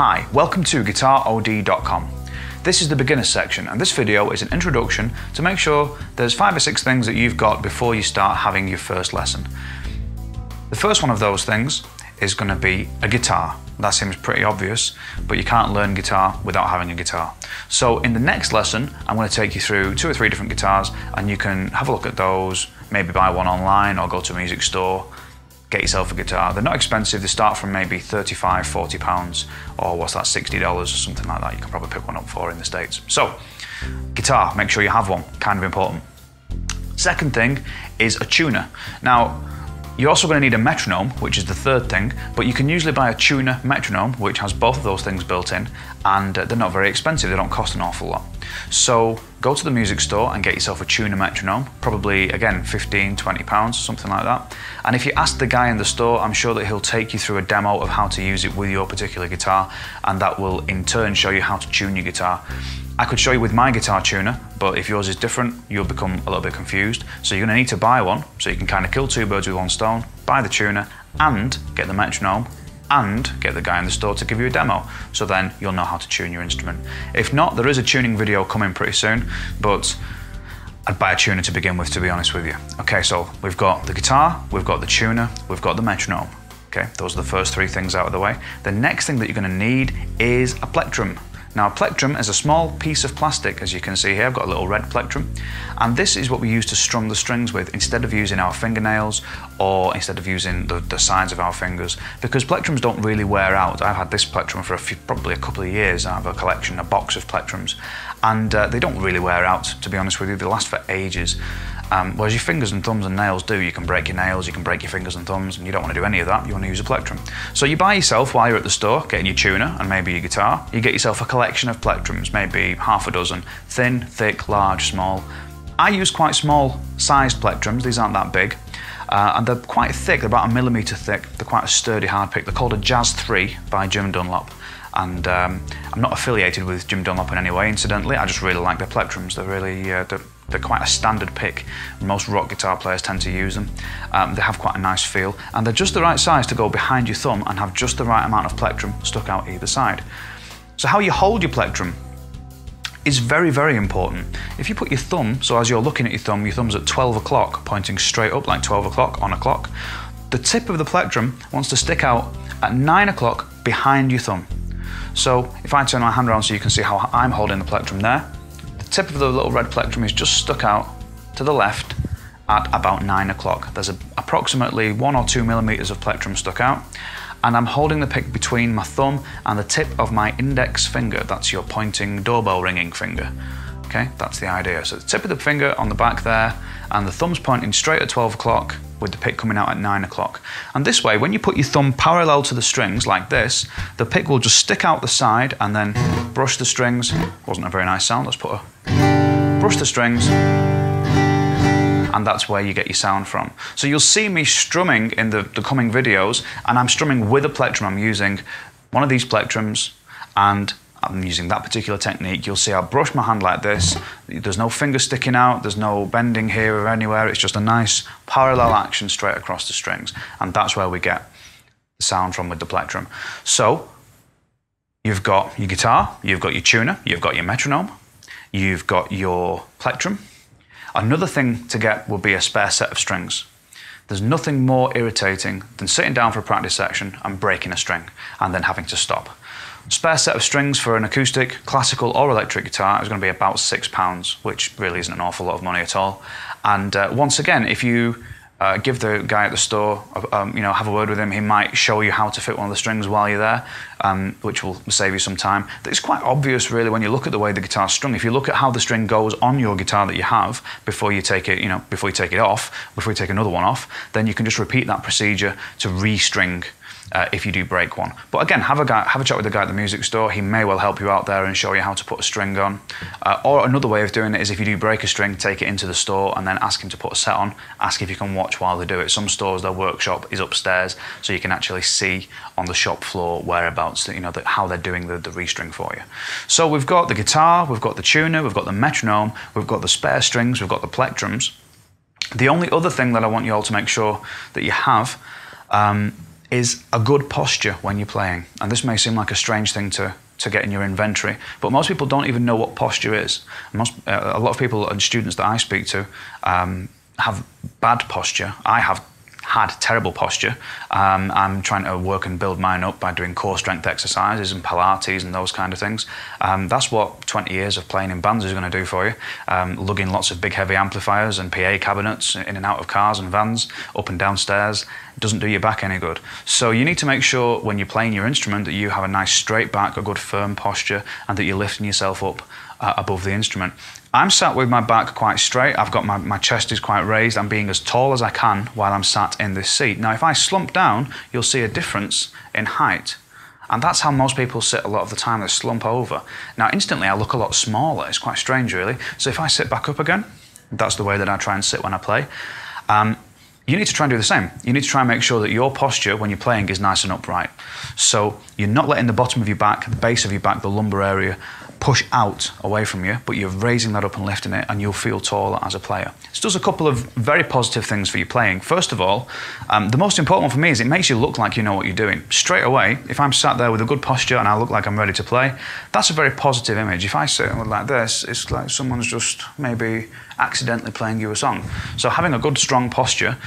Hi, welcome to GuitarOD.com. This is the beginner section, and this video is an introduction to make sure there's 5 or 6 things that you've got before you start having your first lesson. The first one of those things is going to be a guitar. That seems pretty obvious, but you can't learn guitar without having a guitar. So in the next lesson, I'm going to take you through 2 or 3 different guitars, and you can have a look at those, maybe buy one online or go to a music store, get yourself a guitar. They're not expensive, they start from maybe £35, £40, or what's that, $60 or something like that. You can probably pick one up for in the States. So, guitar, make sure you have one, kind of important. Second thing is a tuner. Now, you're also going to need a metronome, which is the third thing, but you can usually buy a tuner metronome, which has both of those things built in, and they're not very expensive, they don't cost an awful lot. So go to the music store and get yourself a tuner metronome, probably, again, £15, £20, something like that. And if you ask the guy in the store, I'm sure that he'll take you through a demo of how to use it with your particular guitar, and that will in turn show you how to tune your guitar. I could show you with my guitar tuner, but if yours is different, you'll become a little bit confused. So you're going to need to buy one, so you can kind of kill 2 birds with one stone, buy the tuner and get the metronome and get the guy in the store to give you a demo. So then you'll know how to tune your instrument. If not, there is a tuning video coming pretty soon, but I'd buy a tuner to begin with, to be honest with you. Okay, so we've got the guitar, we've got the tuner, we've got the metronome. Okay, those are the first 3 things out of the way. The next thing that you're going to need is a plectrum. Now, a plectrum is a small piece of plastic, as you can see here. I've got a little red plectrum, and this is what we use to strum the strings with instead of using our fingernails or instead of using the sides of our fingers, because plectrums don't really wear out. I've had this plectrum for probably a couple of years. I have a collection, a box of plectrums, and they don't really wear out, to be honest with you. They last for ages. Whereas your fingers and thumbs and nails do. You can break your nails, you can break your fingers and thumbs, and you don't want to do any of that. You want to use a plectrum. So you buy yourself, while you're at the store, getting your tuner and maybe your guitar, you get yourself a collection of plectrums, maybe half a dozen, thin, thick, large, small. I use quite small sized plectrums, these aren't that big, and they're quite thick, they're about 1 millimeter thick, they're quite a sturdy hard pick. They're called a Jazz 3 by Jim Dunlop, and I'm not affiliated with Jim Dunlop in any way, incidentally. I just really like their plectrums. They're really, they're quite a standard pick. Most rock guitar players tend to use them. They have quite a nice feel, and they're just the right size to go behind your thumb and have just the right amount of plectrum stuck out either side. So how you hold your plectrum is very, very important. If you put your thumb, so as you're looking at your thumb's at 12 o'clock, pointing straight up like 12 o'clock on a clock, the tip of the plectrum wants to stick out at 9 o'clock behind your thumb. So if I turn my hand around so you can see how I'm holding the plectrum there, the tip of the little red plectrum is just stuck out to the left at about 9 o'clock. There's approximately 1 or 2 millimeters of plectrum stuck out, and I'm holding the pick between my thumb and the tip of my index finger. That's your pointing doorbell ringing finger. Okay, that's the idea. So the tip of the finger on the back there, and the thumb's pointing straight at 12 o'clock with the pick coming out at 9 o'clock. And this way, when you put your thumb parallel to the strings like this, the pick will just stick out the side and then brush the strings. Wasn't a very nice sound, let's put a... Brush the strings, and that's where you get your sound from. So you'll see me strumming in the coming videos, and I'm strumming with a plectrum. I'm using one of these plectrums, and I'm using that particular technique. You'll see I brush my hand like this. There's no finger sticking out, there's no bending here or anywhere. It's just a nice parallel action straight across the strings, and that's where we get the sound from with the plectrum. So you've got your guitar, you've got your tuner, you've got your metronome, you've got your plectrum. Another thing to get would be a spare set of strings. There's nothing more irritating than sitting down for a practice section and breaking a string and then having to stop. Spare set of strings for an acoustic, classical or electric guitar is going to be about £6, which really isn't an awful lot of money at all. And once again, if you give the guy at the store, have a word with him, he might show you how to fit one of the strings while you're there, which will save you some time. It's quite obvious, really, when you look at the way the guitar's strung. If you look at how the string goes on your guitar that you have before you take it, before you take another one off, then you can just repeat that procedure to restring if you do break one. But again, have a chat with the guy at the music store. He may well help you out there and show you how to put a string on. Or another way of doing it is, if you do break a string, take it into the store and then ask him to put a set on. Ask if you can watch while they do it. Some stores, their workshop is upstairs, so you can actually see on the shop floor whereabouts, how they're doing the restring for you. So we've got the guitar, we've got the tuner, we've got the metronome, we've got the spare strings, we've got the plectrums. The only other thing that I want you all to make sure that you have is a good posture when you're playing. And this may seem like a strange thing to get in your inventory, but most people don't even know what posture is. A lot of people and students that I speak to have bad posture. I have had terrible posture. I'm trying to work and build mine up by doing core strength exercises and Pilates and those kind of things. That's what 20 years of playing in bands is going to do for you. Lugging lots of big heavy amplifiers and PA cabinets in and out of cars and vans, up and down stairs, doesn't do your back any good. So you need to make sure when you're playing your instrument that you have a nice straight back, a good firm posture, and that you're lifting yourself up above the instrument. I'm sat with my back quite straight. I've got my chest is quite raised. I'm being as tall as I can while I'm sat in this seat. Now, if I slump down, you'll see a difference in height. And that's how most people sit a lot of the time. They slump over. Now, instantly, I look a lot smaller. It's quite strange, really. So if I sit back up again, that's the way that I try and sit when I play. You need to try and do the same. You need to try and make sure that your posture when you're playing is nice and upright. So you're not letting the bottom of your back, the base of your back, the lumbar area, push out away from you, but you're raising that up and lifting it, and you'll feel taller as a player. This does a couple of very positive things for your playing. First of all, the most important one for me is it makes you look like you know what you're doing. Straight away, if I'm sat there with a good posture and I look like I'm ready to play, that's a very positive image. If I sit like this, it's like someone's just maybe accidentally playing you a song. So having a good, strong posture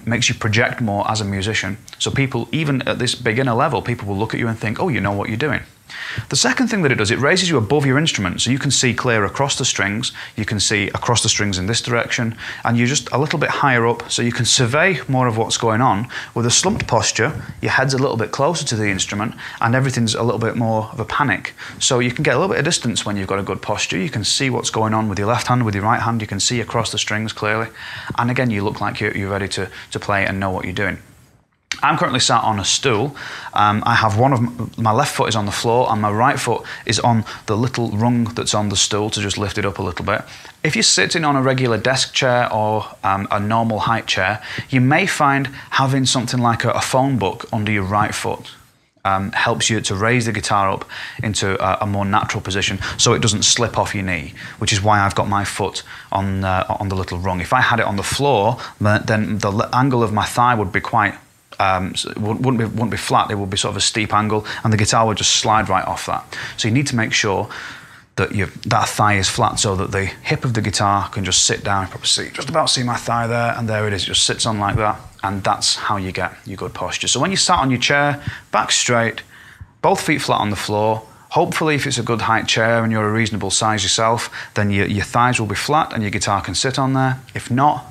makes you project more as a musician. So people, even at this beginner level, people will look at you and think, oh, you know what you're doing. The second thing that it does, it raises you above your instrument, so you can see clear across the strings, you can see across the strings in this direction, and you're just a little bit higher up, so you can survey more of what's going on. With a slumped posture, your head's a little bit closer to the instrument, and everything's a little bit more of a panic. So you can get a little bit of distance when you've got a good posture. You can see what's going on with your left hand, with your right hand, you can see across the strings clearly, and again, you look like you're ready to play and know what you're doing. I'm currently sat on a stool. I have my left foot is on the floor and my right foot is on the little rung that's on the stool to just lift it up a little bit. If you're sitting on a regular desk chair or a normal height chair, you may find having something like a phone book under your right foot helps you to raise the guitar up into a more natural position so it doesn't slip off your knee, which is why I've got my foot on the little rung. If I had it on the floor, then the angle of my thigh would be quite so it wouldn't be flat, it would be sort of a steep angle, and the guitar would just slide right off that. So you need to make sure that that thigh is flat so that the hip of the guitar can just sit down. You probably just about see my thigh there, and there it is, it just sits on like that, and that's how you get your good posture. So when you sat on your chair, back straight, both feet flat on the floor, hopefully if it's a good height chair and you're a reasonable size yourself, then your thighs will be flat and your guitar can sit on there. If not,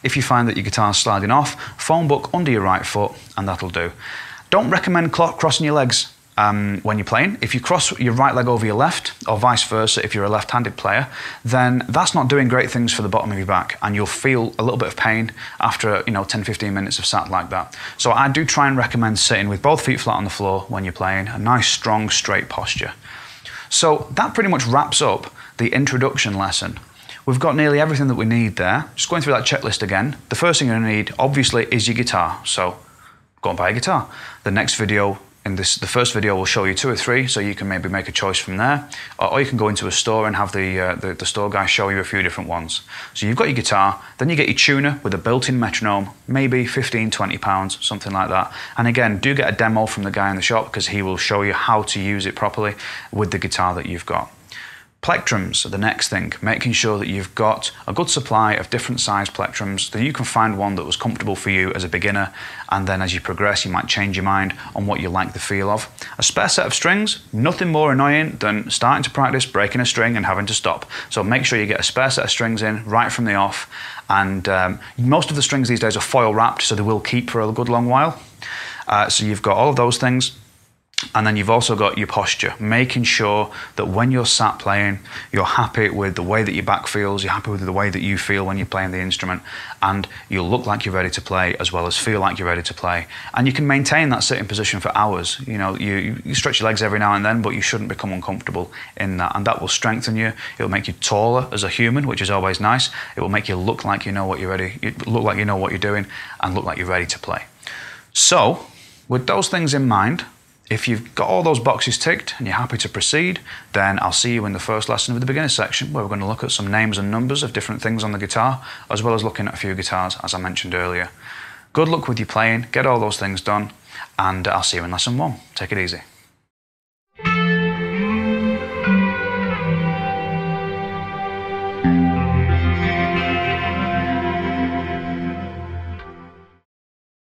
if you find that your guitar's sliding off, phone book under your right foot, and that'll do. Don't recommend crossing your legs when you're playing. If you cross your right leg over your left, or vice versa if you're a left-handed player, then that's not doing great things for the bottom of your back, and you'll feel a little bit of pain after 10-15 minutes of sat like that. So I do try and recommend sitting with both feet flat on the floor when you're playing, a nice, strong, straight posture. So that pretty much wraps up the introduction lesson. We've got nearly everything that we need there. Just going through that checklist again. The first thing you're going to need, obviously, is your guitar. So go and buy a guitar. The next video, the first video will show you 2 or 3, so you can maybe make a choice from there. Or you can go into a store and have the store guy show you a few different ones. So you've got your guitar, then you get your tuner with a built-in metronome, maybe £15, £20, something like that. And again, do get a demo from the guy in the shop because he will show you how to use it properly with the guitar that you've got. Plectrums are the next thing, making sure that you've got a good supply of different size plectrums, that you can find one that was comfortable for you as a beginner, and then as you progress you might change your mind on what you like the feel of. A spare set of strings, nothing more annoying than starting to practice, breaking a string and having to stop. So make sure you get a spare set of strings in right from the off, and most of the strings these days are foil wrapped, so they will keep for a good long while. So you've got all of those things. And then you've also got your posture, making sure that when you're sat playing, you're happy with the way that your back feels, you're happy with the way that you feel when you're playing the instrument, and you'll look like you're ready to play as well as feel like you're ready to play. And you can maintain that sitting position for hours. You stretch your legs every now and then, but you shouldn't become uncomfortable in that, and that will strengthen you. It'll make you taller as a human, which is always nice. It will make you look like you know what you're look like you know what you're doing, and look like you're ready to play. So, with those things in mind, if you've got all those boxes ticked and you're happy to proceed, then I'll see you in the first lesson of the beginner section, where we're going to look at some names and numbers of different things on the guitar, as well as looking at a few guitars, as I mentioned earlier. Good luck with your playing, get all those things done, and I'll see you in lesson 1. Take it easy.